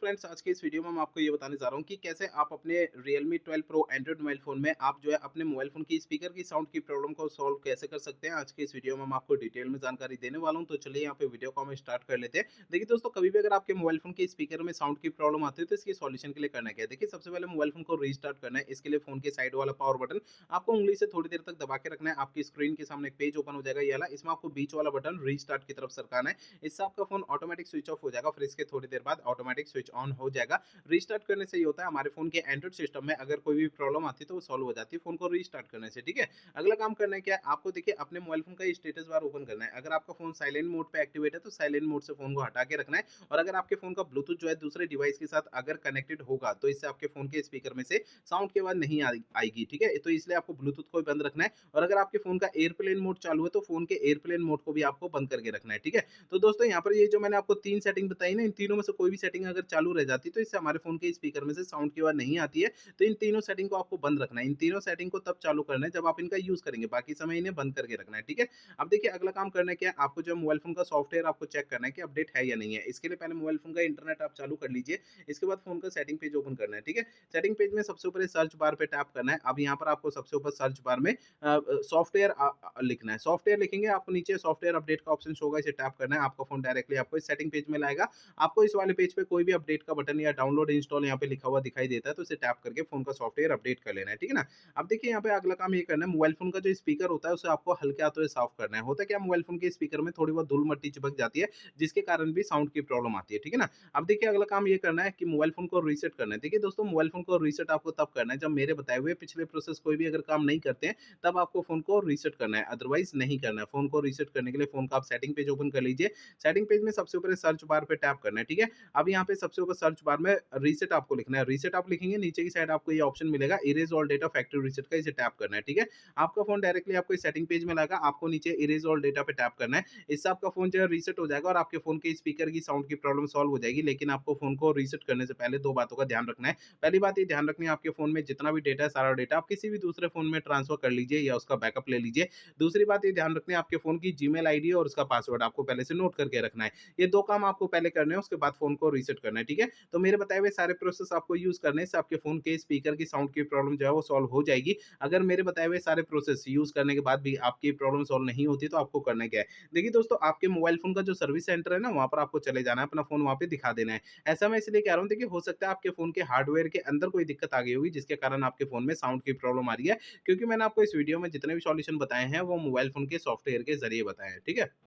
Friends, आज के इस वीडियो में मैं आपको ये बताने जा रहा हूँ कि कैसे आप अपने Realme 12 Pro Android mobile phone में आप जो है अपने मोबाइल फ़ोन की स्पीकर की साउंड की प्रॉब्लम को सॉल्व कैसे कर सकते हैं। आज के इस वीडियो में मैं आपको डिटेल में जानकारी देने वाला हूँ, तो चलिए यहाँ पे वीडियो को हम स्टार्ट कर लेते हैं। देखिए दोस्तों, कभी भी अगर आपके मोबाइल फ़ोन के स्पीकर में साउंड की प्रॉब्लम आती है तो इसके सॉल्यूशन के लिए करना क्या है। देखिए, सबसे पहले मोबाइल फ़ोन को रीस्टार्ट करना है। इसके लिए फ़ोन के साइड वाला पावर बटन आपको उँगली से थोड़ी देर तक दबा के रखना है। आपकी स्क्रीन के सामने एक पेज ओपन हो जाएगा ये वाला, इसमें आपको बीच वाला बटन रीस्टार्ट की तरफ सरकाना है। इससे आपका फ़ोन ऑटोमेटिक स्विच ऑफ हो जाएगा, फिर इसके थोड़ी देर बाद ऑटोमेटिक स्विच ऑन हो जाएगा। रीस्टार्ट करने से ये होता है, हमारे फ़ोन के एंड्रॉइड सिस्टम में अगर कोई भी प्रॉब्लम आती है तो वो सॉल्व हो जाती है फ़ोन को रीस्टार्ट करने से, ठीक है? अगला काम करना है क्या है, आपको देखिए अपने मोबाइल फ़ोन का स्टेटस बार ओपन करना है। अगर आपका फ़ोन साइलेंट मोड पे एक्टिवेट है तो साइलेंट मोड से फ़ोन को हटा के रखना है, और अगर आपके फ़ोन का ब्लूटूथ जो है दूसरे डिवाइस के साथ अगर कनेक्टेड होगा तो इससे आपके फ़ोन के स्पीकर में से साउंड की आवाज़ नहीं आएगी, ठीक है? तो इसलिए आपको ब्लूटूथ को भी बंद रखना है, और अगर आपके फ़ोन का एयरप्लेन मोड चालू है तो फ़ोन के एयरप्लेन मोड को भी आपको बंद करके रखना है, ठीक है? तो दोस्तों, यहाँ पर ये जो मैंने आपको 3 सेटिंग बताई ना, इन तीनों में से कोई भी सेटिंग अगर चालू रह जाती है तो इससे हमारे फ़ोन के स्पीकर में से साउंड की आवाज़ नहीं आती है। तो इन तीनों सेटिंग को आपको बंद रखना है। इन तीनों सेटिंग को तब चालू करना है जब आप इनका यूज़ करेंगे, बाकी समय इन्हें बंद करके रखना है, ठीक है? अब देखिए, अगला काम करना है क्या है, आपको जो मोबाइल फ़ोन का सॉफ्टवेयर आपको चेक करना है कि अपडेट है या नहीं है। इसके लिए पहले मोबाइल फ़ोन का इंटरनेट आप चालू कर लीजिए। इसके बाद फ़ोन का सेटिंग पेज ओपन करना है, ठीक है? सेटिंग पेज में सबसे ऊपर सर्च बार पे टैप करना है। अब यहाँ पर आपको सबसे ऊपर सर्च बार में सॉफ्टवेयर लिखना है। सॉफ्टवेयर लिखेंगे, आपको नीचे सॉफ्टवेयर अपडेट का ऑप्शन शो होगा, इसे टैप करना है। आपका फ़ोन डायरेक्टली आपको इस सेटिंग पेज में लाएगा। आपको इस वाले पेज पे कोई भी अपडेट का बटन या डाउनलोड इंस्टॉल यहाँ पे लिखा हुआ दिखाई देता है, तो इसे टैप करके फ़ोन का सॉफ्टवेयर अपडेट कर लेना है, ठीक है ना? अब देखिए, यहाँ पे अगला काम ये करना है, मोबाइल फ़ोन का जो स्पीकर होता है उसे आपको हल्के हाथों से साफ करना है। होता क्या है, मोबाइल फ़ोन के स्पीकर में थोड़ी बहुत धूल-मट्टी चिपक जाती है, जिसके कारण भी साउंड की प्रॉब्लम आती है, ठीक है ना? अब देखिए, अगला काम ये करना है कि मोबाइल फ़ोन को रीसेट करना है। देखिए दोस्तों, मोबाइल फ़ोन को रीसेट आपको तब करना है जब मेरे बताए हुए पिछले प्रोसेस कोई भी अगर काम नहीं करते हैं, तब आपको फ़ोन को रीसेट करना है, अदरवाइज़ नहीं करना है। फ़ोन को रीसेट करने के लिए फ़ोन का आप सेटिंग पेज ओपन कर लीजिए। सेटिंग पेज में सबसे ऊपर सर्च बार पे टैप करना है, ठीक है? अब यहाँ पे सबसे ऊपर सर्च बार में रीसेट आपको लिखना है। रीसेट आप लिखेंगे, नीचे की साइड आपको ये ऑप्शन मिलेगा erase all data factory reset का, इसे टैप करना है, ठीक है? आपका फ़ोन डायरेक्टली आपको इस सेटिंग पेज में लाएगा, आपको नीचे इरेज़ ऑल डेटा पे टैप करना है। इससे आपका फ़ोन जो है रीसेट हो जाएगा और आपके फ़ोन के स्पीकर की साउंड की प्रॉब्लम सॉल्व हो जाएगी। लेकिन आपको फ़ोन को रीसेट करने से पहले 2 बातों का ध्यान रखना है। पहली बात ये ध्यान रखनी है, आपके फ़ोन में जितना भी डेटा है, सारा डेटा आप किसी भी दूसरे फ़ोन में ट्रांसफ़र कर लीजिए या उसका बैकअप ले लीजिए। दूसरी बात ये ध्यान रखनी है, आपके फ़ोन की जीमेल आईडी और उसका पासवर्ड आपको पहले से नोट करके रखना है। ये 2 काम आपको पहले करने हैं, उसके बाद फ़ोन को रीसेट करना है, ठीक है? तो मेरे बताए हुए सारे प्रोसेस आपको यूज़ करने से आपके फ़ोन के स्पीकर की साउंड की प्रॉब्लम जो है वो सॉल्व हो जाएगी। अगर मेरे बताए हुए सारे प्रोसेस यूज़ करने के बाद भी आपकी प्रॉब्लम सॉल्व नहीं होती तो आपको करना क्या है? देखिए दोस्तों, आपके मोबाइल फ़ोन का जो सर्विस सेंटर है ना, वहाँ पर आपको चले जाना है, अपना फ़ोन वहाँ पे दिखा देना है। ऐसा मैं इसलिए कह रहा हूँ, देखिए हो सकता है आपके फ़ोन के हार्डवेयर के अंदर कोई दिक्कत आ गई होगी जिसके कारण आपके फ़ोन में साउंड की प्रॉब्लम आ रही है। क्योंकि मैंने आपको इस वीडियो में जितने भी सॉल्यूशन बताए हैं वो मोबाइल फ़ोन के सॉफ्टवेयर के ज़रिए बताए हैं, ठीक है?